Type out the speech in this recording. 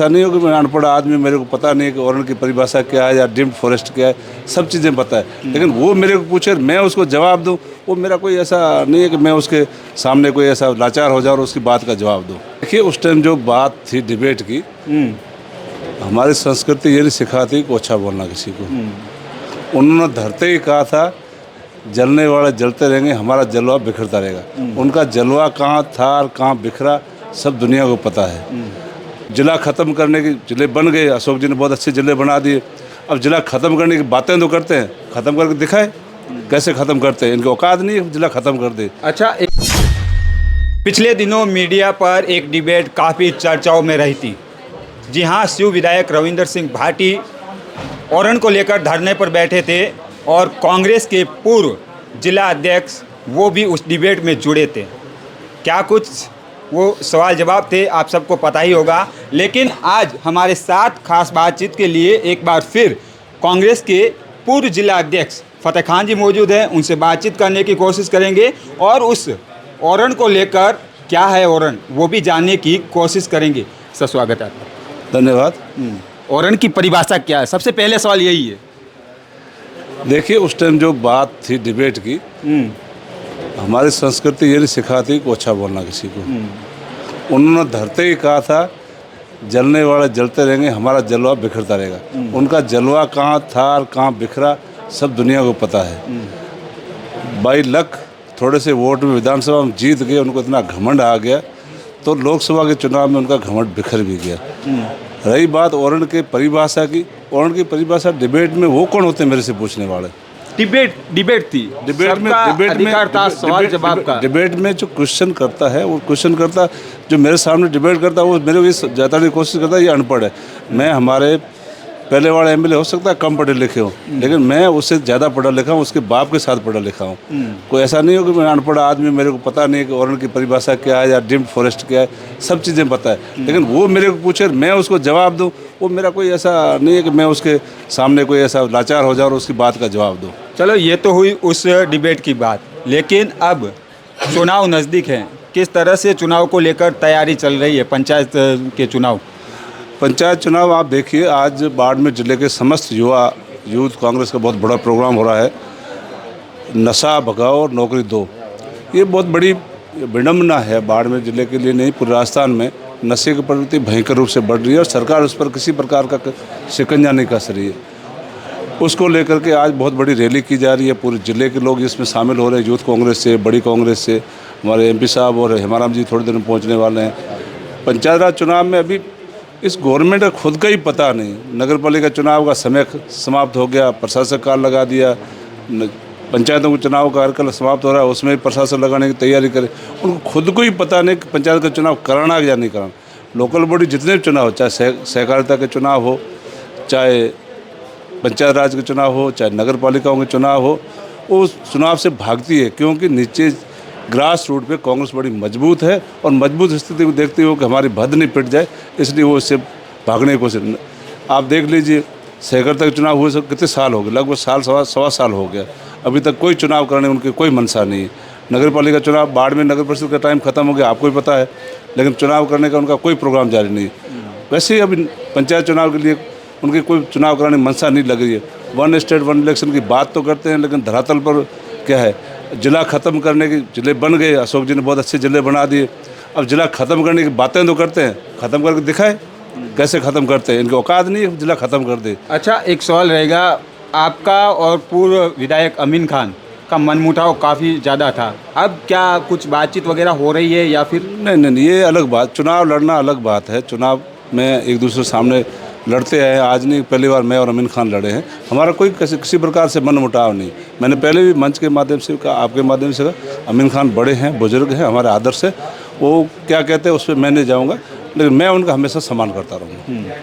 ऐसा नहीं हो कि मैं अनपढ़ आदमी, मेरे को पता नहीं है कि ऑरेंज की परिभाषा क्या है या डीम्ड फॉरेस्ट क्या है, सब चीज़ें पता है। लेकिन वो मेरे को पूछे, मैं उसको जवाब दूं, वो मेरा कोई ऐसा नहीं है कि मैं उसके सामने कोई ऐसा लाचार हो जाऊं और उसकी बात का जवाब दूं। देखिए, उस टाइम जो बात थी डिबेट की, हमारी संस्कृति ये नहीं सिखाती कि अच्छा बोलना किसी को। उन्होंने धरते ही कहा था, जलने वाले जलते रहेंगे, हमारा जलवा बिखरता रहेगा। उनका जलवा कहाँ था और कहाँ बिखरा, सब दुनिया को पता है। जिला ख़त्म करने की जिले बन गए, अशोक जी ने बहुत अच्छे जिले बना दिए। अब जिला ख़त्म करने की बातें तो करते हैं, ख़त्म करके दिखाए कैसे ख़त्म करते हैं। इनकी औकात नहीं है जिला ख़त्म कर दे। अच्छा, पिछले दिनों मीडिया पर एक डिबेट काफ़ी चर्चाओं में रही थी। जी हाँ, शिव विधायक रविंदर सिंह भाटी ओरण को लेकर धरने पर बैठे थे और कांग्रेस के पूर्व जिला अध्यक्ष वो भी उस डिबेट में जुड़े थे। क्या कुछ वो सवाल जवाब थे, आप सबको पता ही होगा। लेकिन आज हमारे साथ खास बातचीत के लिए एक बार फिर कांग्रेस के पूर्व जिला अध्यक्ष फतेह खान जी मौजूद हैं। उनसे बातचीत करने की कोशिश करेंगे और उस ओरण को लेकर क्या है ओरण वो भी जानने की कोशिश करेंगे। सर, स्वागत है आपका। धन्यवाद। ओरण की परिभाषा क्या है, सबसे पहले सवाल यही है। देखिए, उस टाइम जो बात थी डिबेट की, हमारी संस्कृति ये नहीं सिखाती कि अच्छा बोलना किसी को। उन्होंने धरते ही कहा था, जलने वाले जलते रहेंगे, हमारा जलवा बिखरता रहेगा। उनका जलवा कहाँ था और कहाँ बिखरा, सब दुनिया को पता है। 22 लाख थोड़े से वोट में विधानसभा में जीत गए, उनको इतना घमंड आ गया, तो लोकसभा के चुनाव में उनका घमंड बिखर भी गया। रही बात ओरण के परिभाषा की, ओरण की परिभाषा डिबेट में वो कौन होते हैं मेरे से पूछने वाले। डिबेट थी, सवाल जवाब का। डिबेट में जो क्वेश्चन करता है, वो क्वेश्चन करता, जो मेरे सामने डिबेट करता है, वो मेरे को ये जताने की कोशिश करता है ये अनपढ़ है। मैं हमारे पहले वाले एमएलए हो सकता है कम पढ़े लिखे हो, लेकिन मैं उससे ज़्यादा पढ़ा लिखा हूँ, उसके बाप के साथ पढ़ा लिखा हूँ। कोई ऐसा नहीं हो कि मैं अनपढ़ आदमी, मेरे को पता नहीं है कि ऑरेंज की परिभाषा क्या है या डीम्ड फॉरेस्ट क्या है, सब चीज़ें पता है। लेकिन वो मेरे को पूछे, मैं उसको जवाब दूँ, वो मेरा कोई ऐसा नहीं है कि मैं उसके सामने कोई ऐसा लाचार हो जाऊँ और उसकी बात का जवाब दूँ। चलो, ये तो हुई उस डिबेट की बात, लेकिन अब चुनाव नज़दीक है। किस तरह से चुनाव को लेकर तैयारी चल रही है, पंचायत के चुनाव? पंचायत चुनाव आप देखिए, आज बाड़मेर जिले के समस्त यूथ कांग्रेस का बहुत बड़ा प्रोग्राम हो रहा है। नशा भगाओ और नौकरी दो, ये बहुत बड़ी विडम्बना है बाड़मेर जिले के लिए नहीं, पूरे राजस्थान में नशे की प्रवृत्ति भयंकर रूप से बढ़ रही है और सरकार उस पर किसी प्रकार का शिकंजा नहीं कस रही है। उसको लेकर के आज बहुत बड़ी रैली की जा रही है। पूरे जिले के लोग इसमें शामिल हो रहे हैं, यूथ कांग्रेस से, बड़ी कांग्रेस से। हमारे एमपी साहब और हेमाराम जी थोड़ी देर में पहुँचने वाले हैं। पंचायत राज चुनाव में अभी इस गवर्नमेंट का खुद का ही पता नहीं। नगर पालिका चुनाव का समय समाप्त हो गया, प्रशासक काल लगा दिया। पंचायतों के चुनाव का कार्यकाल समाप्त हो रहा है, उसमें भी प्रशासन लगाने की तैयारी करे। उनको खुद को ही पता नहीं कि पंचायत का चुनाव कराना या नहीं कराना। लोकल बॉडी जितने भी चुनाव हो, चाहे सहकारिता के चुनाव हो, चाहे पंचायत राज के चुनाव हो, चाहे नगर पालिकाओं के चुनाव हो, वो चुनाव से भागती है, क्योंकि नीचे ग्रास रूट पे कांग्रेस बड़ी मजबूत है और मजबूत स्थिति को देखते हुए कि हमारी भद नहीं पिट जाए, इसलिए वो इससे भागने की कोशिश। आप देख लीजिए, सहकारिता के चुनाव हुए कितने साल हो गए, लगभग सवा साल हो गया, अभी तक कोई चुनाव करने उनकी कोई मनसा नहीं है। नगर पालिका चुनाव बाड़मेर नगर परिषद का टाइम खत्म हो गया, आपको भी पता है, लेकिन चुनाव करने का उनका कोई प्रोग्राम जारी नहीं है। वैसे ही अभी पंचायत चुनाव के लिए उनकी कोई चुनाव कराने की मनसा नहीं लग रही है। वन स्टेट वन इलेक्शन की बात तो करते हैं, लेकिन धरातल पर क्या है, जिला ख़त्म करने की जिले बन गए, अशोक जी ने बहुत अच्छे जिले बना दिए। अब जिला ख़त्म करने की बातें तो करते हैं, ख़त्म करके दिखाए कैसे ख़त्म करते हैं। इनकी औकात नहीं है जिला ख़त्म कर दे। अच्छा, एक सवाल रहेगा, आपका और पूर्व विधायक अमीन खान का मनमुटाव काफ़ी ज़्यादा था, अब क्या कुछ बातचीत वगैरह हो रही है या फिर? नहीं, ये अलग बात, चुनाव लड़ना अलग बात है। चुनाव में एक दूसरे सामने लड़ते हैं, आज नहीं पहली बार मैं और अमीन खान लड़े हैं। हमारा कोई किसी प्रकार से मन मुटाव नहीं। मैंने पहले भी मंच के माध्यम से कहा, आपके माध्यम से कहा, अमीन खान बड़े हैं, बुजुर्ग हैं, हमारे आदर से, वो क्या कहते हैं उस पर मैं नहीं जाऊँगा, लेकिन मैं उनका हमेशा सम्मान करता रहूँगा।